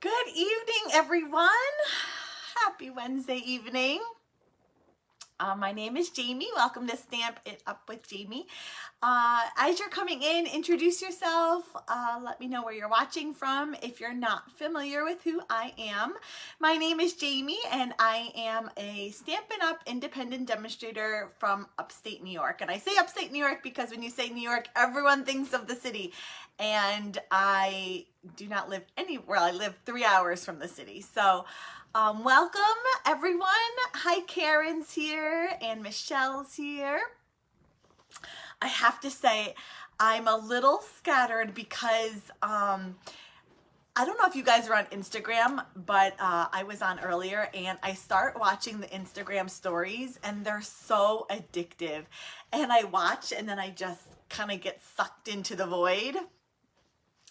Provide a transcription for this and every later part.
Good evening, everyone. Happy Wednesday evening. My name is Jaimie. Welcome to Stamp It Up with Jaimie. As you're coming in, introduce yourself. Let me know where you're watching from if you're not familiar with who I am. My name is Jaimie, and I am a Stampin' Up! Independent demonstrator from upstate New York. And I say upstate New York because when you say New York, everyone thinks of the city. And I do not live anywhere. I live 3 hours from the city. So welcome, everyone. Hi, Karen's here and Michelle's here. I have to say, I'm a little scattered because I don't know if you guys are on Instagram, but I was on earlier and I start watching the Instagram stories and they're so addictive. And I watch and then I just kind of get sucked into the void.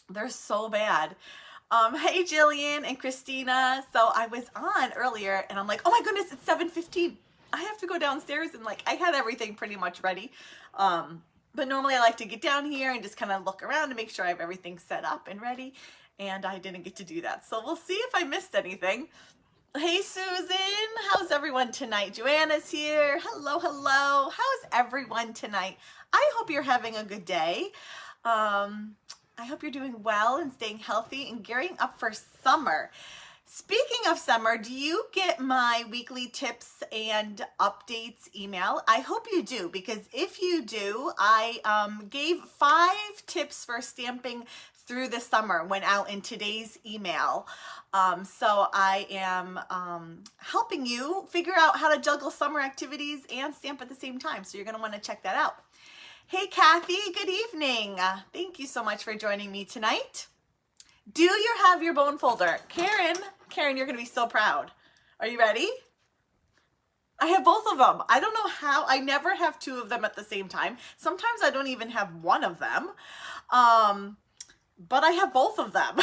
They're so bad. Hey, Jillian and Christina. So I was on earlier and I'm like, oh my goodness, it's 7:15. I have to go downstairs and I had everything pretty much ready. But normally I like to get down here and just kind of look around to make sure I have everything set up and ready. And I didn't get to do that. So we'll see if I missed anything. Hey, Susan. How's everyone tonight? Joanna's here. Hello, hello. How's everyone tonight? I hope you're having a good day. I hope you're doing well and staying healthy and gearing up for summer. Speaking of summer, do you get my weekly tips and updates email? I hope you do, because if you do, I gave 5 tips for stamping through the summer, went out in today's email. So I am helping you figure out how to juggle summer activities and stamp at the same time. So you're going to want to check that out. Hey, Kathy, good evening. Thank you so much for joining me tonight. Do you have your bone folder? Karen, you're going to be so proud. Are you ready? I have both of them. I don't know how. I never have 2 of them at the same time. Sometimes I don't even have 1 of them. But I have both of them.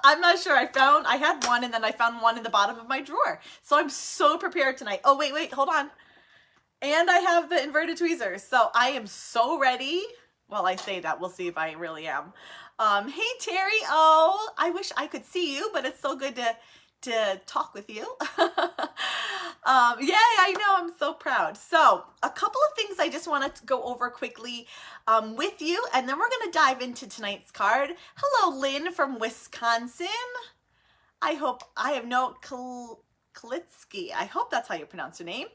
I'm not sure. I had 1 and then I found 1 in the bottom of my drawer. So I'm so prepared tonight. Oh, wait, hold on. And I have the inverted tweezers. So I am so ready. Well, I say that. We'll see if I really am. Hey, Terry. Oh, I wish I could see you, but it's so good to talk with you. Yeah, I know. I'm so proud. So a couple of things I just want to go over quickly with you, and then we're going to dive into tonight's card. Hello, Lynn from Wisconsin. I have no Klitsky. I hope that's how you pronounce your name.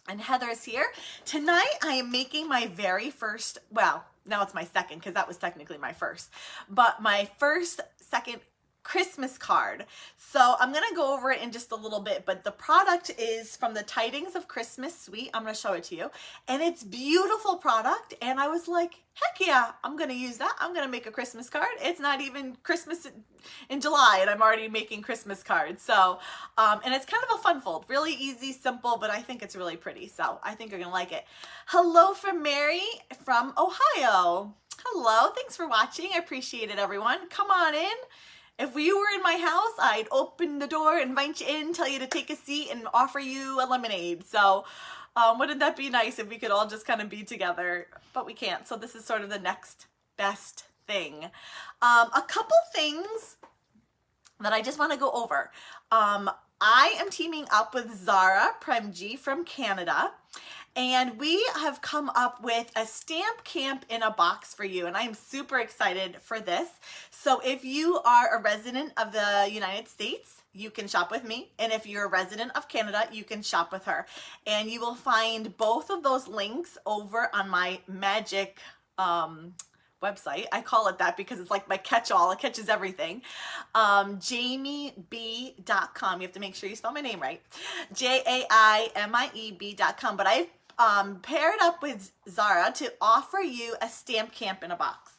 And Heather's here. Tonight I am making my very first, well, now it's my second because that was technically my first, but my second Christmas card. So I'm going to go over it in just a little bit, but the product is from the Tidings of Christmas Suite. I'm going to show it to you, and it's beautiful product. And I was like, heck yeah, I'm going to use that. I'm going to make a Christmas card. It's not even Christmas in July and I'm already making Christmas cards. So, and it's kind of a fun fold, really easy, simple, but I think it's really pretty. So I think you're going to like it. Hello from Mary from Ohio. Hello. Thanks for watching. I appreciate it, everyone. Come on in. If you were in my house, I'd open the door, invite you in, tell you to take a seat, and offer you a lemonade. So wouldn't that be nice if we could all just kind of be together? But we can't. So this is sort of the next best thing. A couple things that I just want to go over. I am teaming up with Zara Premji from Canada. And we have come up with a stamp camp in a box for you. And I am super excited for this. So if you are a resident of the United States, you can shop with me. And if you're a resident of Canada, you can shop with her. And you will find both of those links over on my magic website. I call it that because it's like my catch-all. It catches everything. JaimieB.com. You have to make sure you spell my name right. JAIMIEB.com. But I've paired up with Zara to offer you a stamp camp in a box.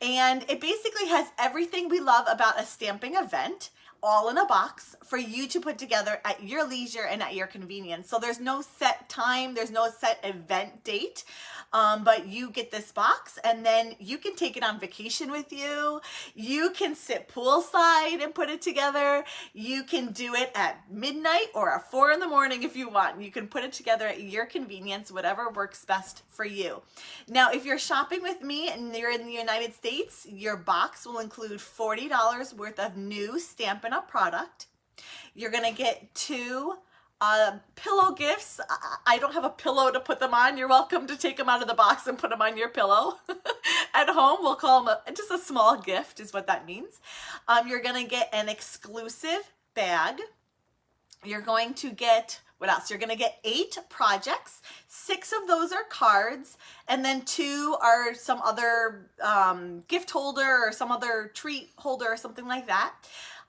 And it basically has everything we love about a stamping event, all in a box for you to put together at your leisure and at your convenience. So there's no set time, there's no set event date, but you get this box and then you can take it on vacation with you. You can sit poolside and put it together. You can do it at midnight or at 4 in the morning if you want. You can put it together at your convenience, whatever works best for you. Now, if you're shopping with me and you're in the United States, your box will include $40 worth of new Stampin' Campin' Up product. You're going to get 2 pillow gifts. I don't have a pillow to put them on. You're welcome to take them out of the box and put them on your pillow. At home, we'll call them just a small gift is what that means. You're going to get an exclusive bag. You're going to get, what else? You're going to get 8 projects. 6 of those are cards, and then 2 are some other gift holder or some other treat holder or something like that.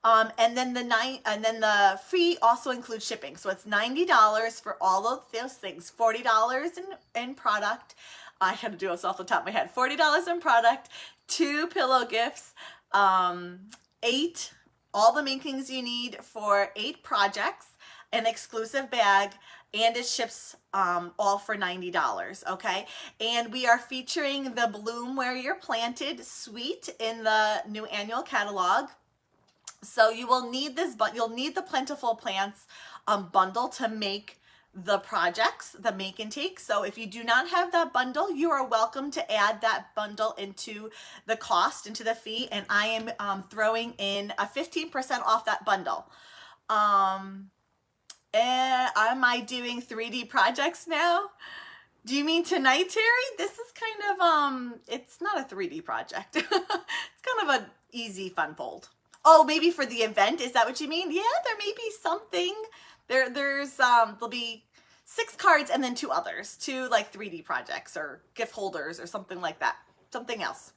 And then the fee also includes shipping. So it's $90 for all of those things. $40 in product. I had to do this off the top of my head. $40 in product, 2 pillow gifts, 8, all the makings you need for 8 projects, an exclusive bag, and it ships all for $90, okay? And we are featuring the Bloom Where You're Planted suite in the new annual catalog. So you will need this, but you'll need the Plentiful Plants bundle to make the projects, the make and take. So if you do not have that bundle, you are welcome to add that bundle into the cost, into the fee, and I am throwing in a 15% off that bundle. And am I doing 3D projects now? Do you mean tonight, Terry? This is kind of, it's not a 3D project. It's kind of an easy fun fold. Oh, maybe for the event, is that what you mean? Yeah, there may be something. There'll be 6 cards and then 2 others, 2 like 3D projects or gift holders or something like that, something else.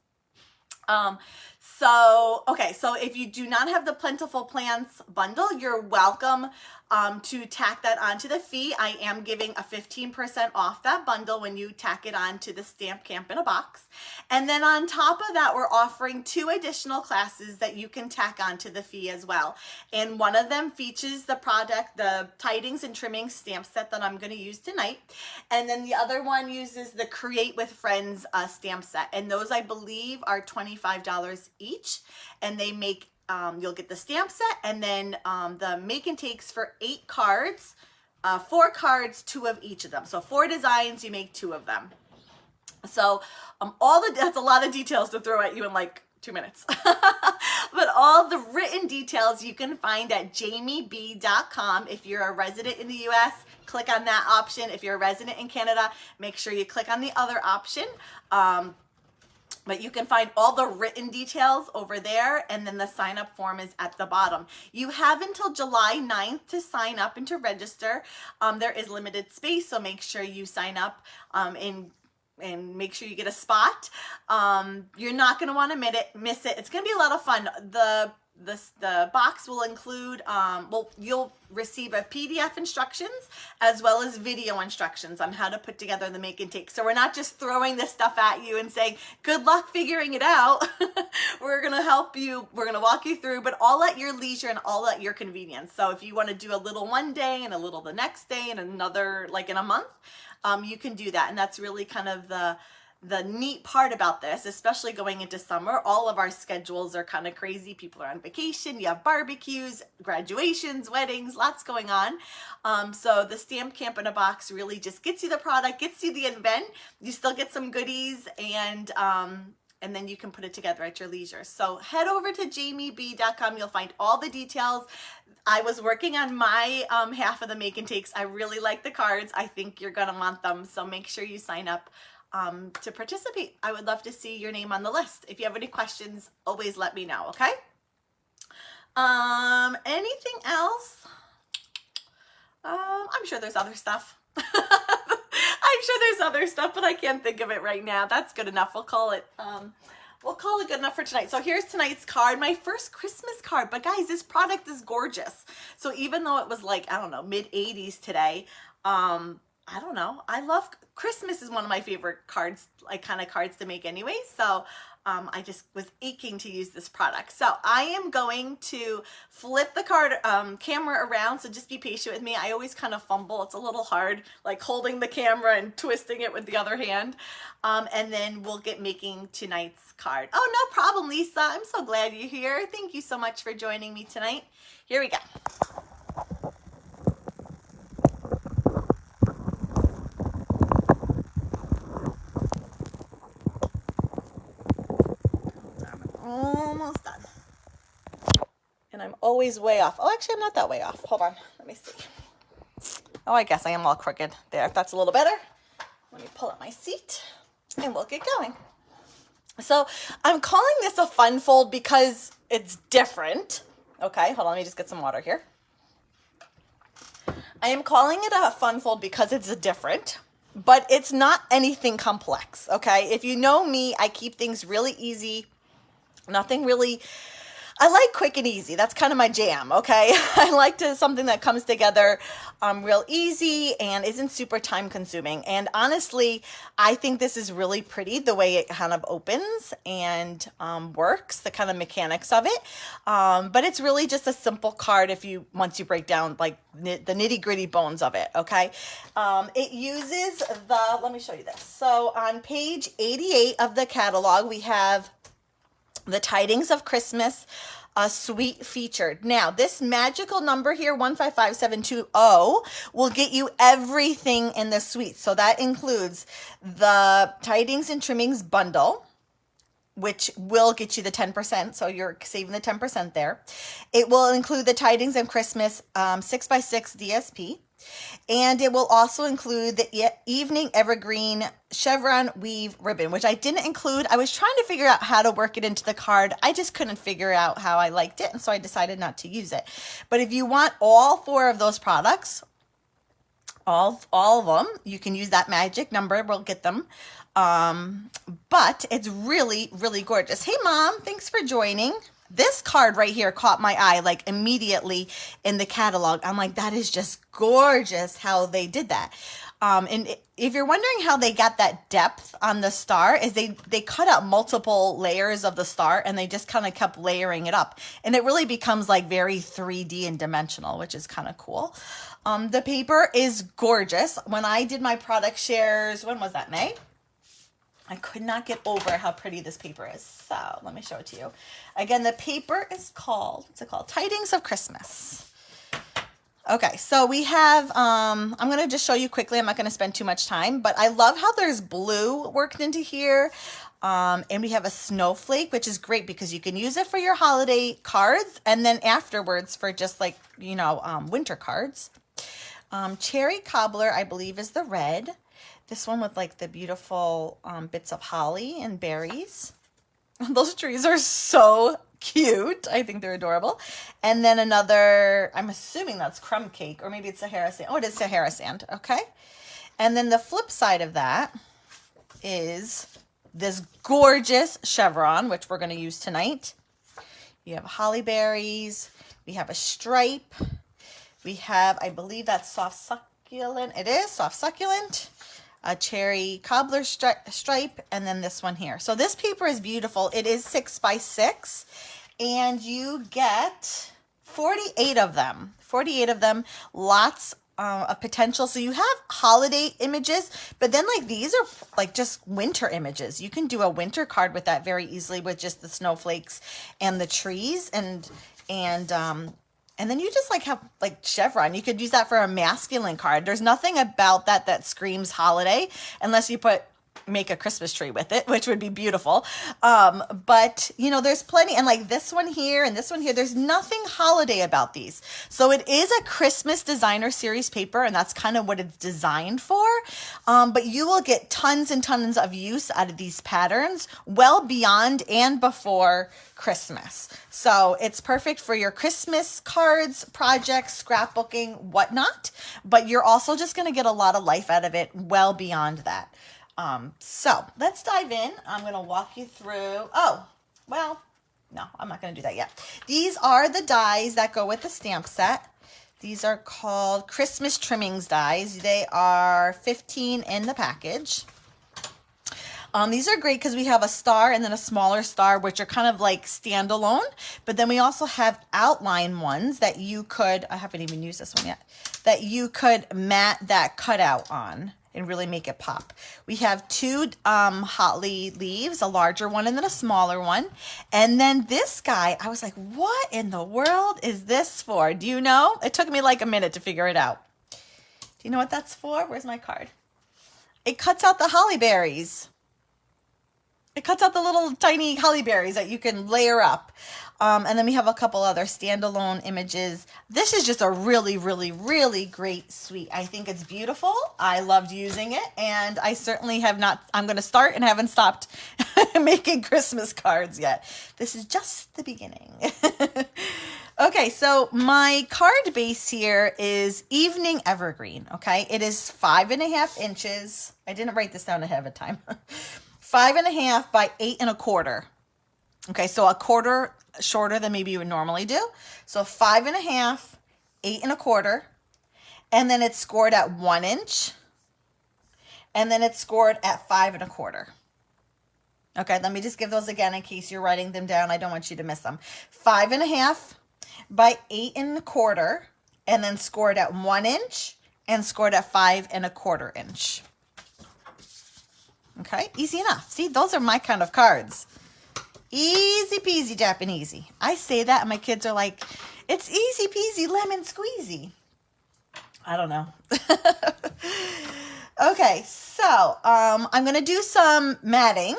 Okay, so if you do not have the Plentiful Plants bundle, you're welcome to tack that onto the fee. I am giving a 15% off that bundle when you tack it on to the Stamp Camp in a Box. And then on top of that, we're offering 2 additional classes that you can tack onto the fee as well. And one of them features the product, the Tidings and Trimmings stamp set that I'm going to use tonight. And then the other one uses the Create with Friends stamp set. And those, I believe, are $25 each. And they make you'll get the stamp set and then the make and takes for 8 cards, 4 cards, 2 of each of them. So 4 designs, you make 2 of them. So that's a lot of details to throw at you in like 2 minutes. But all the written details you can find at jaimieb.com. If you're a resident in the US, click on that option. If you're a resident in Canada, make sure you click on the other option. But you can find all the written details over there, and then the sign up form is at the bottom. You have until July 9th to sign up and to register. There is limited space, so make sure you sign up and make sure you get a spot. You're not going to want to miss it. It's going to be a lot of fun. The box will include, you'll receive a PDF instructions as well as video instructions on how to put together the make and take. So we're not just throwing this stuff at you and saying, good luck figuring it out. We're going to help you. We're going to walk you through, but all at your leisure and all at your convenience. So if you want to do a little one day and a little the next day and another like in a month, you can do that. And that's really kind of the neat part about this, especially going into summer. All of our schedules are kind of crazy. People are on vacation. You have barbecues, graduations, weddings, lots going on. So the Stamp Camp in a Box really just gets you the product, gets you the event. You still get some goodies, and then you can put it together at your leisure. So head over to jaimieb.com. You'll find all the details. I was working on my half of the make and takes. I really like the cards. I think you're going to want them. So make sure you sign up to participate. I would love to see your name on the list. If you have any questions, always let me know, okay? Anything else? I'm sure there's other stuff. I'm sure there's other stuff, but I can't think of it right now. That's good enough. We'll call it good enough for tonight. So here's tonight's card, my first Christmas card. But guys, this product is gorgeous. So even though it was like, I don't know, mid-80s today, I don't know. I love Christmas is one of my favorite cards, like kind of cards to make anyway. So I just was aching to use this product. So I am going to flip the card camera around. So just be patient with me. I always kind of fumble. It's a little hard, like holding the camera and twisting it with the other hand. And then we'll get making tonight's card. Oh, no problem, Lisa. I'm so glad you're here. Thank you so much for joining me tonight. Here we go. Almost done. And I'm always way off. Oh, actually, I'm not that way off. Hold on. Let me see. Oh, I guess I am all crooked there. If that's a little better. Let me pull up my seat and we'll get going. So I'm calling this a fun fold because it's different. Okay, hold on. Let me just get some water here. I am calling it a fun fold because it's different, but it's not anything complex. Okay, if you know me, I keep things really easy. Nothing really, I like quick and easy. That's kind of my jam, okay? I like something that comes together real easy and isn't super time consuming. And honestly, I think this is really pretty the way it kind of opens and works, the kind of mechanics of it. But it's really just a simple card once you break down like the nitty gritty bones of it, okay? It uses let me show you this. So on page 88 of the catalog, we have the Tidings of Christmas Suite featured. Now, this magical number here, 155720, will get you everything in the suite. So that includes the Tidings and Trimmings bundle, which will get you the 10%. So you're saving the 10% there. It will include the Tidings of Christmas 6x6 DSP. And it will also include the Evening Evergreen Chevron Weave Ribbon, which I didn't include. I was trying to figure out how to work it into the card. I just couldn't figure out how I liked it, and so I decided not to use it. But if you want all 4 of those products, all of them, you can use that magic number. We'll get them. But it's really, really gorgeous. Hey, Mom, thanks for joining. This card right here caught my eye like immediately in the catalog. I'm like, that is just gorgeous how they did that. And if you're wondering how they got that depth on the star, is they cut out multiple layers of the star and they just kind of kept layering it up. And it really becomes like very 3D and dimensional, which is kind of cool. The paper is gorgeous. When I did my product shares, when was that, May? I could not get over how pretty this paper is. So let me show it to you. Again, the paper is called, what's it called? Tidings of Christmas. Okay, so we have, I'm going to just show you quickly. I'm not going to spend too much time, but I love how there's blue worked into here. And we have a snowflake, which is great because you can use it for your holiday cards and then afterwards for just like, winter cards. Cherry cobbler, I believe, is the red. This one with like the beautiful bits of holly and berries. Those trees are so cute. I think they're adorable. And then another, I'm assuming that's crumb cake, or maybe it's Sahara sand. Oh, it is Sahara sand. Okay. And then the flip side of that is this gorgeous chevron, which we're going to use tonight. You have holly berries. We have a stripe. We have, I believe that's soft succulent. It is soft succulent. A cherry cobbler stripe, and then this one here. So this paper is beautiful. It is 6x6, and you get 48 of them. 48 of them, lots of potential. So you have holiday images, but then like these are like just winter images. You can do a winter card with that very easily with just the snowflakes and the trees and then you just like have like chevron. You could use that for a masculine card. There's nothing about that screams holiday unless you make a Christmas tree with it, which would be beautiful. But there's plenty. And like this one here and this one here, there's nothing holiday about these. So it is a Christmas designer series paper, and that's kind of what it's designed for. But you will get tons and tons of use out of these patterns well beyond and before Christmas. So it's perfect for your Christmas cards, projects, scrapbooking, whatnot. But you're also just going to get a lot of life out of it well beyond that. So let's dive in. I'm going to walk you through. Oh, well, no, I'm not going to do that yet. These are the dies that go with the stamp set. These are called Christmas Trimmings dies. They are 15 in the package. These are great because we have a star and then a smaller star, which are kind of like standalone. But then we also have outline ones that you could, I haven't even used this one yet, that you could mat that cutout on and really make it pop. We have 2 holly leaves, a larger one and then a smaller one. And then this guy, I was like, what in the world is this for? Do you know? It took me like a minute to figure it out. Do you know what that's for? Where's my card? It cuts out the holly berries. It cuts out the little tiny holly berries that you can layer up. And then we have a couple other standalone images. This is just a really, really, really great suite. I think it's beautiful. I loved using it, and I certainly have not, I'm going to start and haven't stopped making Christmas cards yet. This is just the beginning. Okay, so my card base here is Evening Evergreen, okay? It is 5.5 inches. I didn't write this down ahead of time. 5.5 by 8.25. Okay, so a quarter shorter than maybe you would normally do. So 5.5, 8.25, and then it's scored at 1 inch, and then it's scored at 5.25. Okay, let me just give those again in case you're writing them down. I don't want you to miss them. 5.5 by 8.25, and then scored at 1 inch and scored at 5.25 inch. Okay, easy enough. See, those are my kind of cards. Easy peasy Japanesey. I say that and my kids are like, it's easy peasy lemon squeezy. I don't know. Okay, so I'm going to do some matting.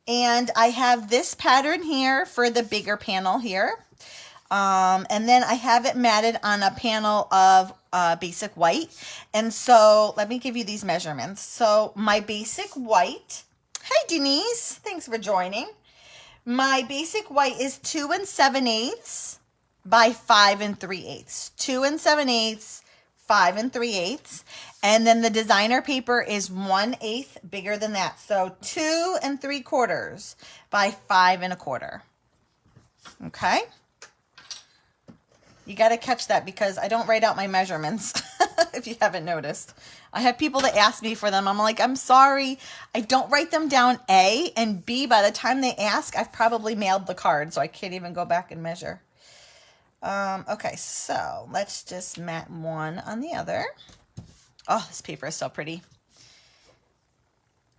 And I have this pattern here for the bigger panel here. And then I have it matted on a panel of basic white. And so let me give you these measurements. So my basic white, hey Denise, thanks for joining. My basic white is 2 7/8 by 5 3/8. 2 7/8, 5 3/8. And then the designer paper is 1/8 bigger than that. So 2 3/4 by 5 1/4. Okay. You got to catch that because I don't write out my measurements, if you haven't noticed. I have people that ask me for them. I'm like, I'm sorry, I don't write them down, A, and B, by the time they ask, I've probably mailed the card, so I can't even go back and measure. Okay, so let's just mat one on the other. Oh, this paper is so pretty.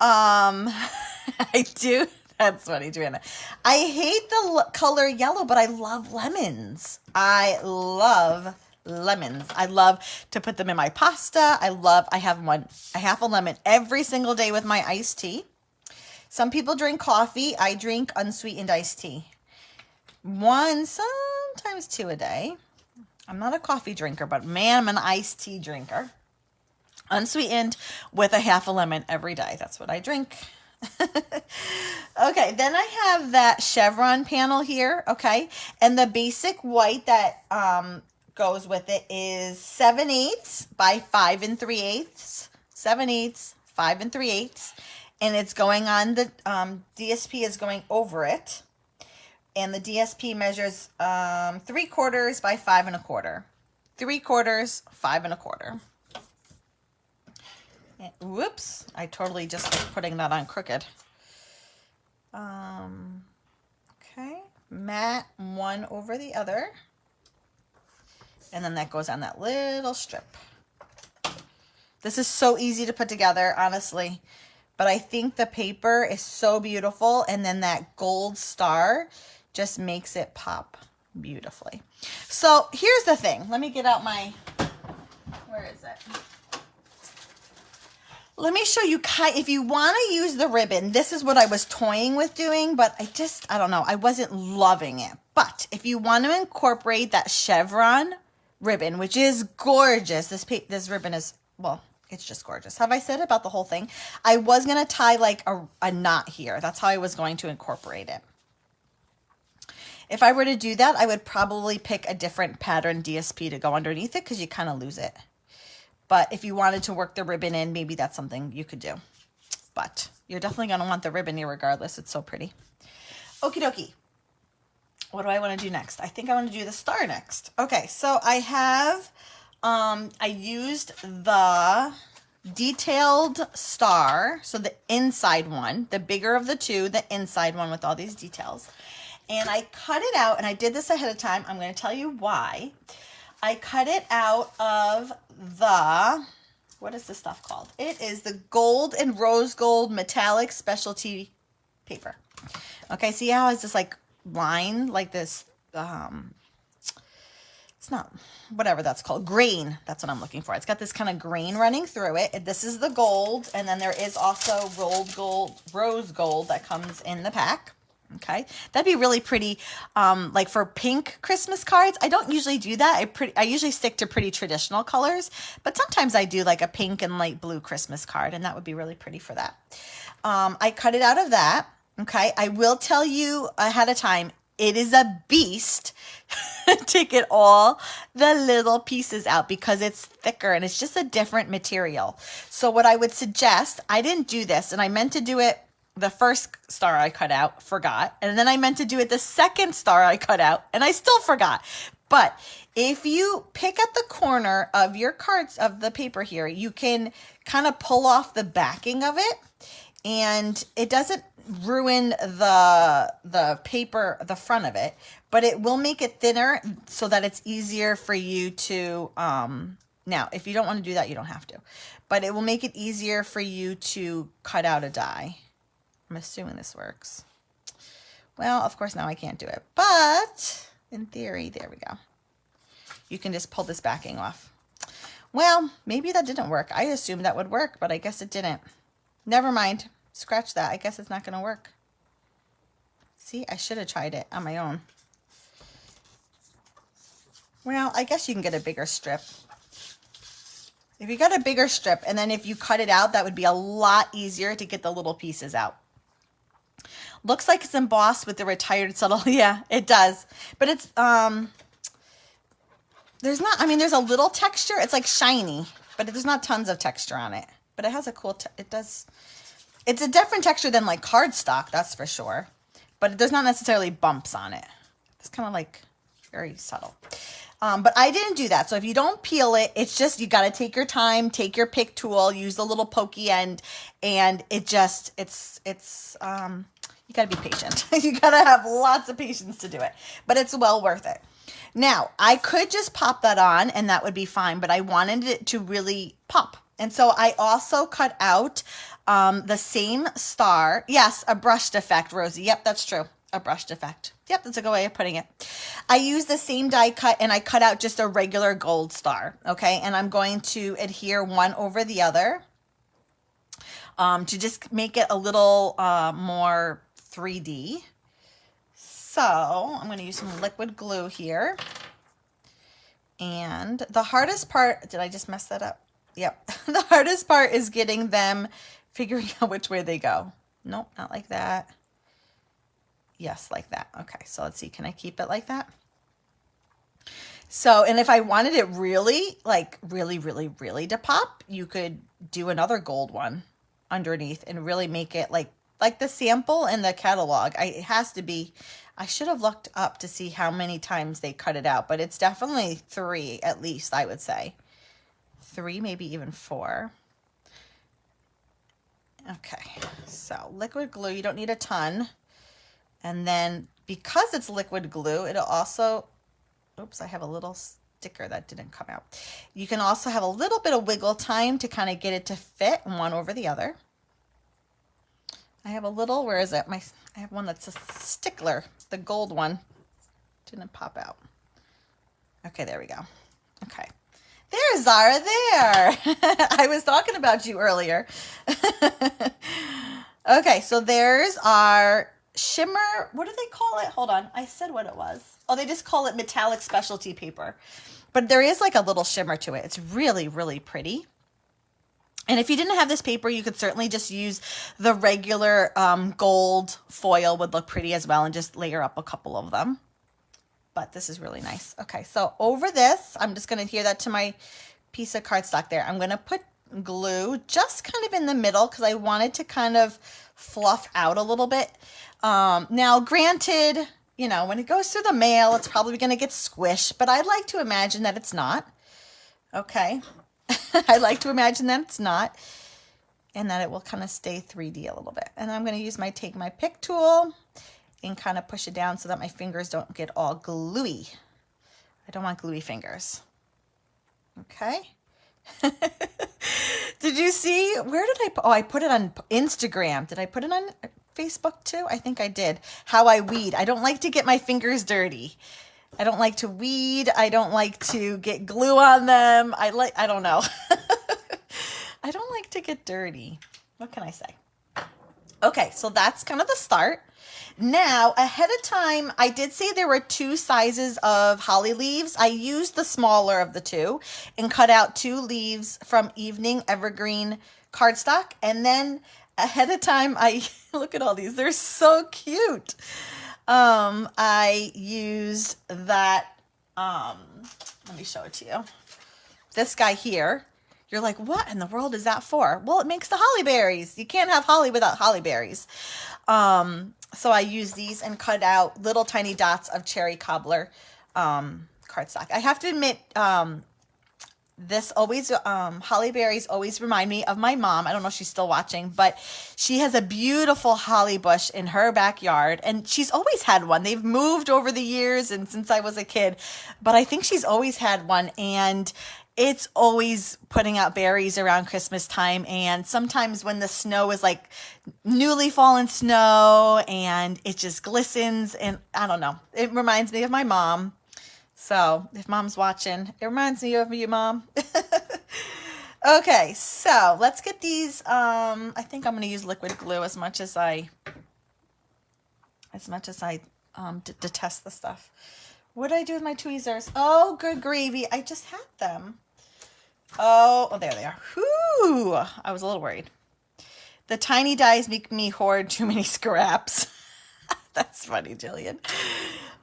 I do. That's funny, Joanna. I hate the color yellow, but I love lemons. I love lemons. I love to put them in my pasta. I have a half a lemon every single day with my iced tea. Some people drink coffee. I drink unsweetened iced tea. 1, sometimes 2 a day. I'm not a coffee drinker, but man, I'm an iced tea drinker. Unsweetened with a half a lemon every day. That's what I drink. Okay, then I have that chevron panel here, okay? And the basic white that goes with it is 7/8 by 5 3/8. 7/8, 5 3/8. And it's going on the, DSP is going over it. And the DSP measures 3/4 by 5 1/4. 3/4, 5 1/4. Whoops, I totally just was putting that on crooked. Okay, mat one over the other. And then that goes on that little strip. This is so easy to put together, honestly. But I think the paper is so beautiful. And then that gold star just makes it pop beautifully. So here's the thing. Let me get out my, where is it? Let me show you, if you want to use the ribbon, this is what I was toying with doing, but I don't know, I wasn't loving it. But if you want to incorporate that chevron ribbon, which is gorgeous, this ribbon is, well, it's just gorgeous. Have I said about the whole thing? I was going to tie like a knot here. That's how I was going to incorporate it. If I were to do that, I would probably pick a different pattern DSP to go underneath it because you kind of lose it. But if you wanted to work the ribbon in, maybe that's something you could do. But you're definitely going to want the ribbon here regardless. It's so pretty. Okie dokie. What do I want to do next? I think I want to do the star next. Okay, so I have, I used the detailed star. So the inside one, the bigger of the two, the inside one with all these details. And I cut it out, and I did this ahead of time. I'm going to tell you why. I cut it out of the, what is this stuff called? It is the gold and rose gold metallic specialty paper. Okay, see how it's just like line, like this, it's it's not, whatever that's called, grain. That's what I'm looking for. It's got this kind of grain running through it. This is the gold, and then there is also rolled gold, rose gold that comes in the pack. Okay, that'd be really pretty, like for pink Christmas cards. I don't usually do that. I usually stick to pretty traditional colors, but sometimes I do like a pink and light blue Christmas card, and that would be really pretty for that. I cut it out of that. Okay, I will tell you ahead of time, it is a beast to get all the little pieces out because it's thicker and it's just a different material. So what I would suggest, I didn't do this, and I meant to do it the first star I cut out, forgot. And then I meant to do it the second star I cut out, and I still forgot. But if you pick at the corner of your cards, of the paper here, you can kind of pull off the backing of it, and it doesn't ruin the paper, the front of it, but it will make it thinner so that it's easier for you to, now, if you don't want to do that, you don't have to. But it will make it easier for you to cut out a die. I'm assuming this works. Well, of course, now I can't do it. But in theory, there we go. You can just pull this backing off. Well, maybe that didn't work. I assumed that would work, but I guess it didn't. Never mind. Scratch that. I guess it's not going to work. See, I should have tried it on my own. Well, I guess you can get a bigger strip. If you got a bigger strip, and then if you cut it out, that would be a lot easier to get the little pieces out. Looks like it's embossed with the retired subtle. Yeah, it does. But it's, there's not, I mean, there's a little texture. It's like shiny, but there's not tons of texture on it. But it has a cool, it does, it's a different texture than like cardstock, that's for sure. But there's not necessarily bumps on it. It's kind of like very subtle. But I didn't do that. So if you don't peel it, it's just, you got to take your time, take your pick tool, use the little pokey end, and it just, you got to be patient. You got to have lots of patience to do it, but it's well worth it. Now, I could just pop that on and that would be fine, but I wanted it to really pop. And so I also cut out the same star. Yes, a brushed effect, Rosie. Yep, that's true. A brushed effect. Yep, that's a good way of putting it. I used the same die cut and I cut out just a regular gold star. Okay, and I'm going to adhere one over the other to just make it a little more 3D. So I'm going to use some liquid glue here. And the hardest part, did I just mess that up? Yep. The hardest part is getting them, figuring out which way they go. Nope, not like that. Yes, like that. Okay, so let's see. Can I keep it like that? So, and if I wanted it really, like really to pop, you could do another gold one underneath and really make it like the sample in the catalog. It has to be, I should have looked up to see how many times they cut it out, but it's definitely 3 at least, I would say. 3, maybe even 4. Okay, so liquid glue, you don't need a ton. And then because it's liquid glue, it'll also, oops, I have a little sticker that didn't come out. You can also have a little bit of wiggle time to kind of get it to fit one over the other. I have a little, where is it? I have one that's a stickler, the gold one. Didn't pop out. Okay, there we go. Okay. There's Zara there. I was talking about you earlier. Okay, so there's our shimmer, what do they call it? Hold on, I said what it was. Oh, they just call it metallic specialty paper. But there is like a little shimmer to it. It's really pretty. And if you didn't have this paper, you could certainly just use the regular gold foil, would look pretty as well, and just layer up a couple of them. But this is really nice. Okay, so over this, I'm just going to adhere that to my piece of cardstock there. I'm going to put glue just kind of in the middle because I wanted to kind of fluff out a little bit. Now, granted, you know, when it goes through the mail, it's probably going to get squished, but I'd like to imagine that it's not. Okay. I like to imagine that it's not, and that it will kind of stay 3D a little bit. And I'm going to use take my pick tool and kind of push it down so that my fingers don't get all gluey. I don't want gluey fingers. Okay. Did you see, where did I put, oh, I put it on Instagram. Did I put it on Facebook too? I think I did. How I weed. I don't like to get my fingers dirty. I don't like to weed. I don't like to get glue on them. I don't know. I don't like to get dirty. What can I say? Okay, so that's kind of the start. Now, ahead of time, I did say there were 2 sizes of holly leaves. I used the smaller of the 2 and cut out 2 leaves from Evening Evergreen cardstock. And then ahead of time, look at all these. They're so cute. I used that, let me show it to you. This guy here. You're like, what in the world is that for? Well, it makes the holly berries. You can't have holly without holly berries. So I used these and cut out little tiny dots of cherry cobbler cardstock. I have to admit, this always, holly berries always remind me of my mom. I don't know if she's still watching, but she has a beautiful holly bush in her backyard, and she's always had one. They've moved over the years and since I was a kid, but I think she's always had one, and it's always putting out berries around Christmas time. And sometimes when the snow is like newly fallen snow and it just glistens, and I don't know, it reminds me of my mom. So if mom's watching, it reminds me of you, Mom. Okay, so let's get these. I think I'm going to use liquid glue as much as I detest the stuff. What did I do with my tweezers? Oh, good gravy. I just had them. Oh, there they are. Whew. I was a little worried. The tiny dies make me hoard too many scraps. That's funny, Jillian.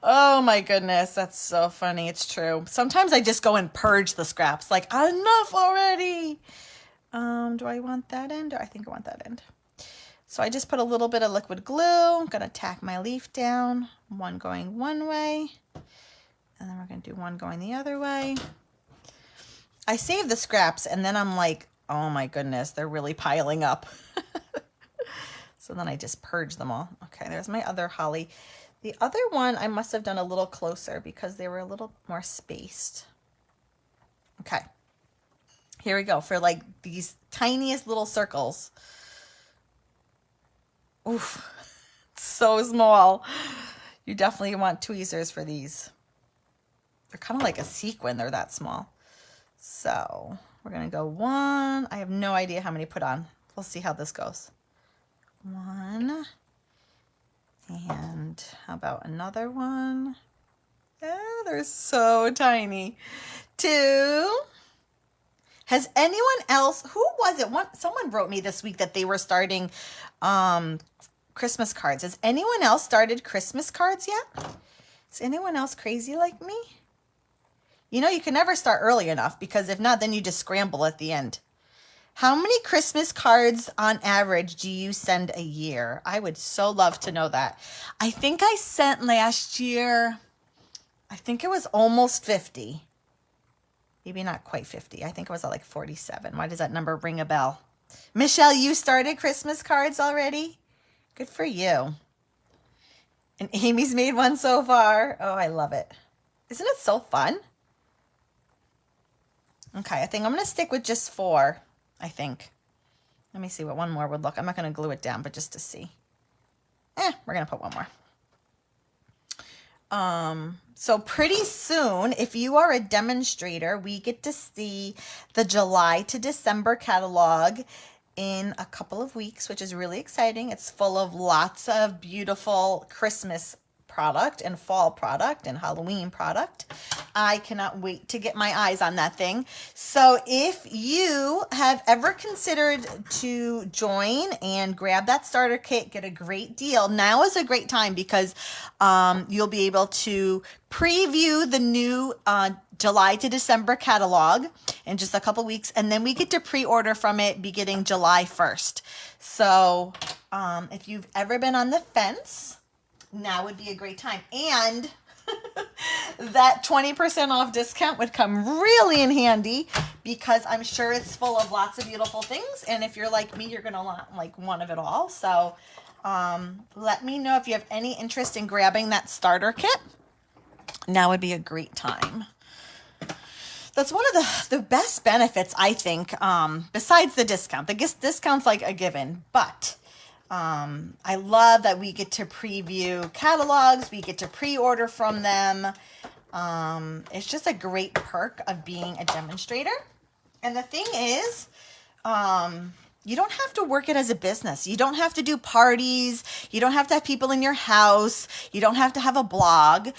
Oh my goodness, that's so funny. It's true. Sometimes I just go and purge the scraps. Like, enough already. Do I want that end? Or I think I want that end. So I just put a little bit of liquid glue. I'm going to tack my leaf down. One going one way. And then we're going to do one going the other way. I save the scraps and then I'm like, oh my goodness, they're really piling up. So then I just purge them all. Okay, there's my other holly. The other one I must have done a little closer because they were a little more spaced. Okay, here we go for like these tiniest little circles. Oof, so small. You definitely want tweezers for these. They're kind of like a sequin. They're that small. So we're going to go one. I have no idea how many put on. We'll see how this goes. One. And how about another one? Oh, they're so tiny. Two. Has anyone else, who was it? Someone wrote me this week that they were starting Christmas cards. Has anyone else started Christmas cards yet? Is anyone else crazy like me? You know, you can never start early enough because if not, then you just scramble at the end. How many Christmas cards on average do you send a year? I would so love to know that. I think I sent last year, I think it was almost 50. Maybe not quite 50. I think it was at like 47. Why does that number ring a bell? Michelle, you started Christmas cards already? Good for you. And Amy's made one so far. Oh, I love it. Isn't it so fun? Okay, I think I'm going to stick with just 4, I think. Let me see what one more would look. I'm not going to glue it down, but just to see. We're going to put one more. So pretty soon, if you are a demonstrator, we get to see the July to December catalog in a couple of weeks, which is really exciting. It's full of lots of beautiful Christmas product and fall product and Halloween product. I cannot wait to get my eyes on that thing. So if you have ever considered to join and grab that starter kit, get a great deal. Now is a great time because you'll be able to preview the new July to December catalog in just a couple weeks, and then we get to pre-order from it beginning July 1st. So if you've ever been on the fence, now would be a great time. And that 20% off discount would come really in handy because I'm sure it's full of lots of beautiful things. And if you're like me, you're going to want like one of it all. So let me know if you have any interest in grabbing that starter kit. Now would be a great time. That's one of the best benefits, I think, besides the discount. The discount's like a given, but I love that we get to preview catalogs. We get to pre-order from them. It's just a great perk of being a demonstrator. And the thing is, you don't have to work it as a business. You don't have to do parties. You don't have to have people in your house. You don't have to have a blog.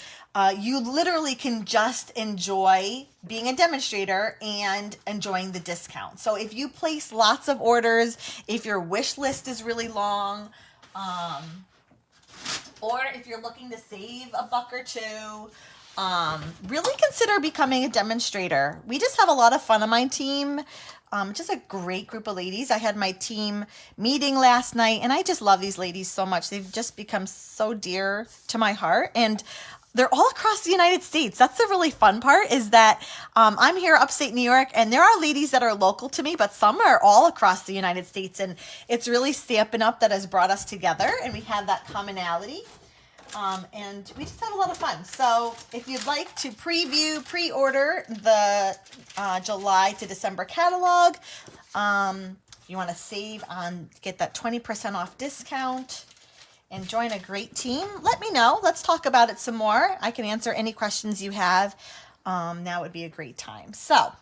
You literally can just enjoy being a demonstrator and enjoying the discount. So if you place lots of orders, if your wish list is really long, or if you're looking to save a buck or two, really consider becoming a demonstrator. We just have a lot of fun on my team. Just a great group of ladies. I had my team meeting last night, and I just love these ladies so much. They've just become so dear to my heart, and they're all across the United States. That's the really fun part, is that I'm here upstate New York, and there are ladies that are local to me, but some are all across the United States, and it's really Stampin' Up! That has brought us together, and we have that commonality. And we just have a lot of fun. So if you'd like to pre-order the July to December catalog, you want to save on, get that 20% off discount and join a great team, let me know. Let's talk about it some more. I can answer any questions you have. Now would be a great time. So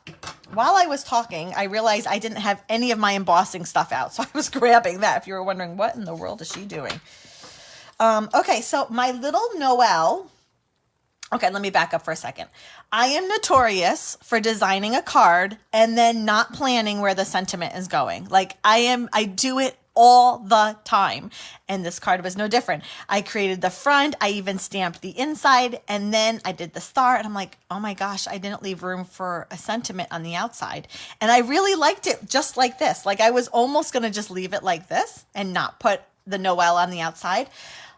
while I was talking, I realized I didn't have any of my embossing stuff out. So I was grabbing that. If you were wondering, what in the world is she doing? Okay, so my little Noel, okay, let me back up for a second. I am notorious for designing a card and then not planning where the sentiment is going. Like I do it all the time. And this card was no different. I created the front, I even stamped the inside, and then I did the star, and I'm like, oh my gosh, I didn't leave room for a sentiment on the outside. And I really liked it just like this. Like I was almost going to just leave it like this and not put the Noel on the outside.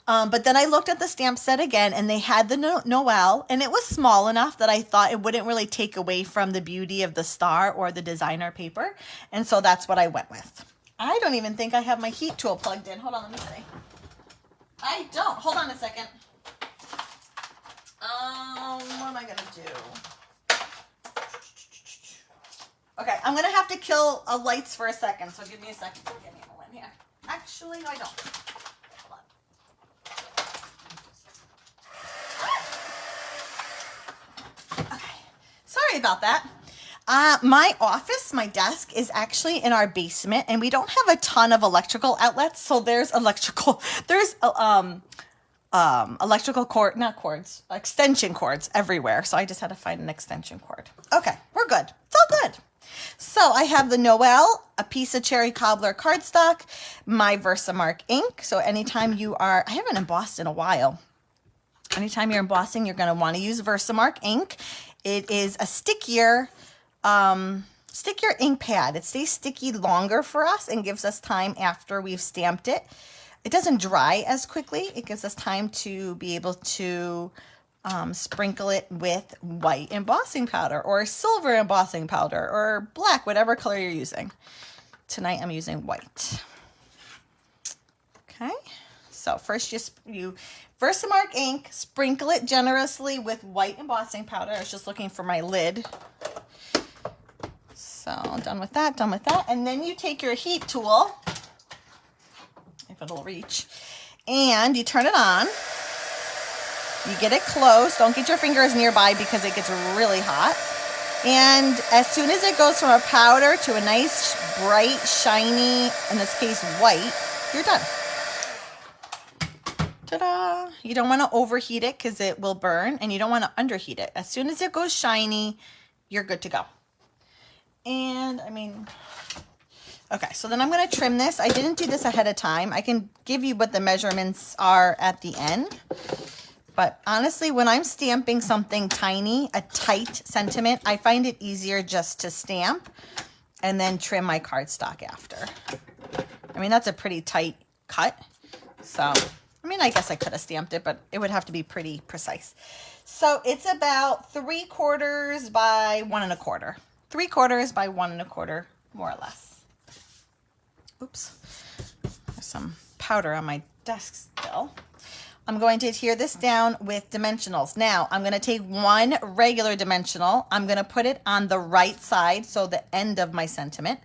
But then I looked at the stamp set again, and they had the Noel, and it was small enough that I thought it wouldn't really take away from the beauty of the star or the designer paper. And so that's what I went with. I don't even think I have my heat tool plugged in. Hold on, let me see. I don't. Hold on a second. What am I going to do? Okay, I'm going to have to kill lights for a second, so give me a second. Give me a moment here. Actually, no, I don't. Sorry about that. My office, my desk is actually in our basement, and we don't have a ton of electrical outlets. So there's electrical extension cords everywhere. So I just had to find an extension cord. Okay, we're good. It's all good. So I have the Noel, a piece of cherry cobbler cardstock, my Versamark ink. So anytime I haven't embossed in a while. Anytime you're embossing, you're going to want to use Versamark ink. It is a stickier ink pad. It stays sticky longer for us and gives us time after we've stamped it. It doesn't dry as quickly. It gives us time to be able to sprinkle it with white embossing powder or silver embossing powder or black, whatever color you're using. Tonight I'm using white. Okay, so first you Versamark ink, sprinkle it generously with white embossing powder. I was just looking for my lid. So done with that. And then you take your heat tool, if it'll reach, and you turn it on. You get it close. Don't get your fingers nearby because it gets really hot. And as soon as it goes from a powder to a nice, bright, shiny, in this case, white, you're done. Ta-da! You don't want to overheat it because it will burn, and you don't want to underheat it. As soon as it goes shiny, you're good to go. And okay, so then I'm going to trim this. I didn't do this ahead of time. I can give you what the measurements are at the end. But honestly, when I'm stamping something tiny, a tight sentiment, I find it easier just to stamp and then trim my cardstock after. That's a pretty tight cut. So I guess I could have stamped it, but it would have to be pretty precise. So it's about 3/4 by 1 1/4. 3/4 by 1 1/4, more or less. Oops. There's some powder on my desk still. I'm going to adhere this down with dimensionals. Now, I'm going to take one regular dimensional. I'm going to put it on the right side, so the end of my sentiment.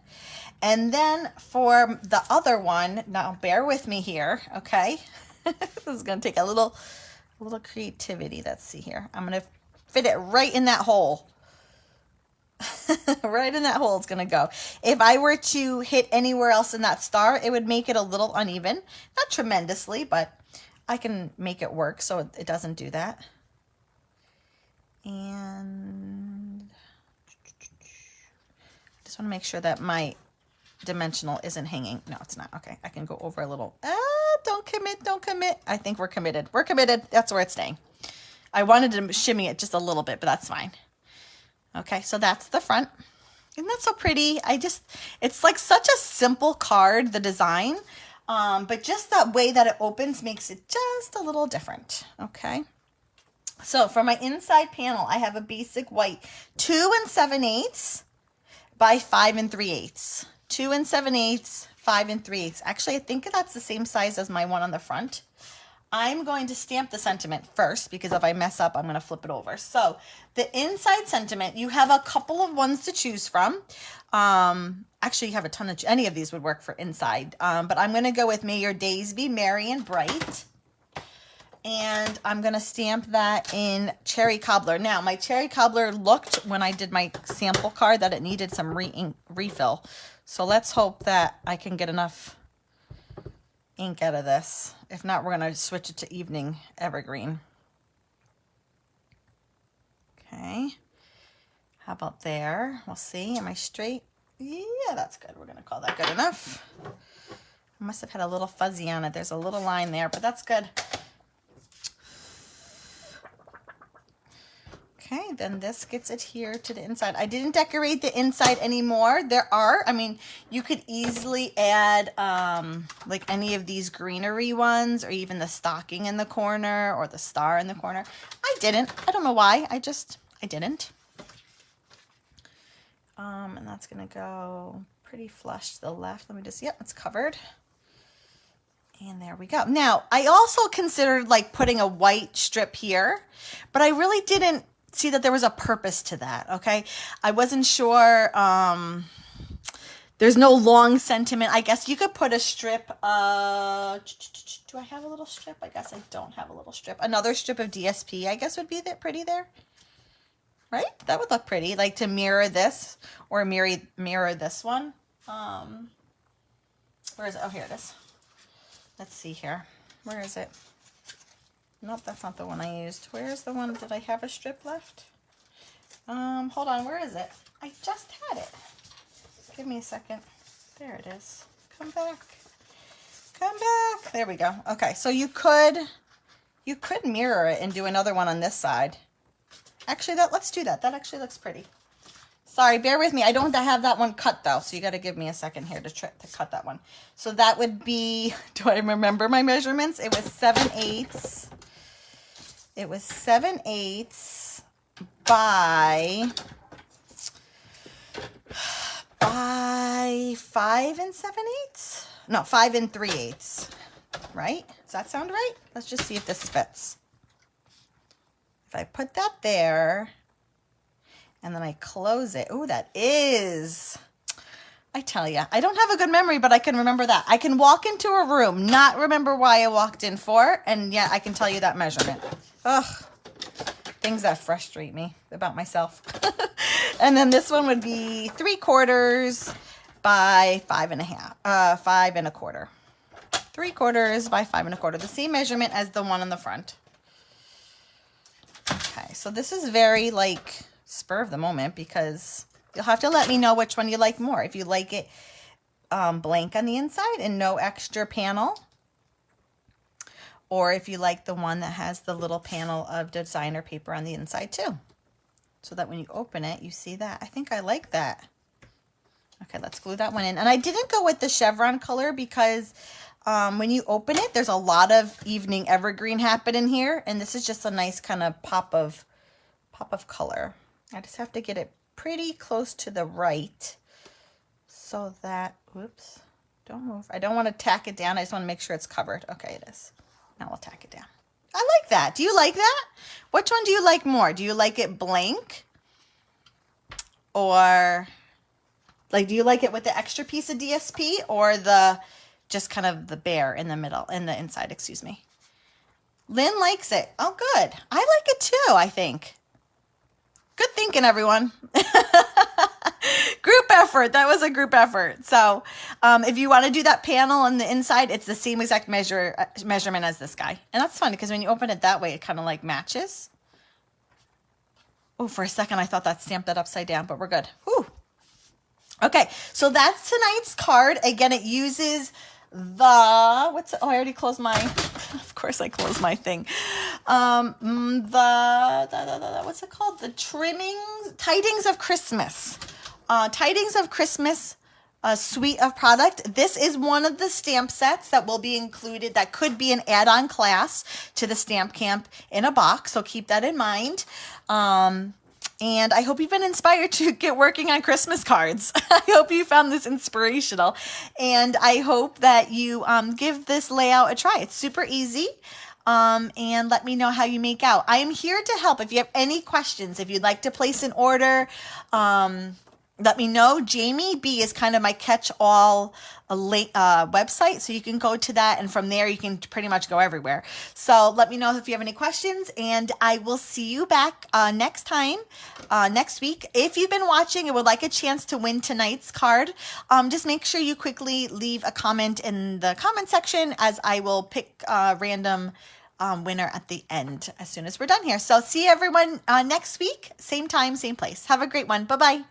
And then for the other one, now bear with me here, okay? This is going to take a little creativity. Let's see here. I'm going to fit it right in that hole. Right in that hole it's going to go. If I were to hit anywhere else in that star, it would make it a little uneven. Not tremendously, but I can make it work so it doesn't do that. And I just want to make sure that my dimensional isn't hanging. No, it's not. Okay, I can go over a little. Don't commit, don't commit. I think we're committed. We're committed. That's where it's staying. I wanted to shimmy it just a little bit, but that's fine. Okay, so that's the front. Isn't that so pretty? It's like such a simple card, the design, but just that way that it opens makes it just a little different. Okay, so for my inside panel, I have a basic white 2 7/8 by 5 3/8. 2 7/8, 5 3/8. Actually, I think that's the same size as my one on the front. I'm going to stamp the sentiment first because if I mess up, I'm going to flip it over. So the inside sentiment, you have a couple of ones to choose from. Actually, you have a ton of, any of these would work for inside. But I'm going to go with May Your Days Be Merry and Bright. And I'm going to stamp that in Cherry Cobbler. Now, my Cherry Cobbler looked, when I did my sample card, that it needed some refill. So let's hope that I can get enough ink out of this. If not, we're going to switch it to Evening Evergreen. Okay. How about there? We'll see. Am I straight? Yeah, that's good. We're going to call that good enough. I must have had a little fuzzy on it. There's a little line there, but that's good. Okay, then this gets it here to the inside. I didn't decorate the inside anymore. I mean, you could easily add like any of these greenery ones or even the stocking in the corner or the star in the corner. I didn't. I don't know why. I didn't. And that's going to go pretty flush to the left. Let me just, yep, it's covered. And there we go. Now, I also considered like putting a white strip here, but I really didn't see that there was a purpose to that. Okay, I wasn't sure. There's no long sentiment. I guess you could put a strip. Do I have a little strip? I guess I don't have a little strip. Another strip of DSP, I guess, would be pretty there, right? That would look pretty, like to mirror this or mirror this one. Where is it? Oh, here it is. Let's see here. Where is it? Nope, that's not the one I used. Where's the one? Did I have a strip left? Hold on. Where is it? I just had it. Give me a second. There it is. Come back. Come back. There we go. Okay, so you could mirror it and do another one on this side. Actually, let's do that. That actually looks pretty. Sorry, bear with me. I don't have that one cut though, so you got to give me a second here to cut that one. So that would be, do I remember my measurements? It was 7/8. It was 7/8 by 5 7/8. No, 5 3/8. Right? Does that sound right? Let's just see if this fits. If I put that there and then I close it. Oh, that is, I tell you, I don't have a good memory, but I can remember that. I can walk into a room, not remember why I walked in for, and yet I can tell you that measurement. Ugh, things that frustrate me about myself. And then this one would be 3/4 by 5 1/2, 5 1/4. 3/4 by 5 1/4, the same measurement as the one on the front. Okay, so this is very like spur of the moment because you'll have to let me know which one you like more. If you like it blank on the inside and no extra panel, or if you like the one that has the little panel of designer paper on the inside too, so that when you open it, you see that. I think I like that. Okay, let's glue that one in. And I didn't go with the chevron color because when you open it, there's a lot of Evening Evergreen happening here, and this is just a nice kind of pop of color. I just have to get it pretty close to the right so that, whoops, don't move. I don't want to tack it down. I just want to make sure it's covered. Okay, it is. Now we'll tack it down. I like that. Do you like that? Which one do you like more? Do you like it blank? Or, like, do you like it with the extra piece of DSP or the, just kind of the bare in the middle, in the inside, excuse me. Lynn likes it. Oh, good. I like it too, I think. Good thinking, everyone. Group effort. That was a group effort. So if you want to do that panel on the inside, it's the same exact measurement as this guy. And that's funny because when you open it that way, it kind of like matches. Oh, for a second, I thought that stamped that upside down, but we're good. Whew. Okay, so that's tonight's card. Again, it uses the, I already closed my, of course I closed my thing. What's it called? The Trimmings, Tidings of Christmas. Tidings of Christmas Suite of product. This is one of the stamp sets that will be included, that could be an add-on class to the Stamp Camp in a box, so keep that in mind. And I hope you've been inspired to get working on Christmas cards. I hope you found this inspirational. And I hope that you give this layout a try. It's super easy. And let me know how you make out. I am here to help. If you have any questions, if you'd like to place an order, let me know. Jaimie B is kind of my catch-all website, so you can go to that, and from there you can pretty much go everywhere. So let me know if you have any questions, and I will see you back next week. If you've been watching and would like a chance to win tonight's card, just make sure you quickly leave a comment in the comment section, as I will pick a random winner at the end as soon as we're done here. So see everyone next week, same time, same place. Have a great one. Bye-bye.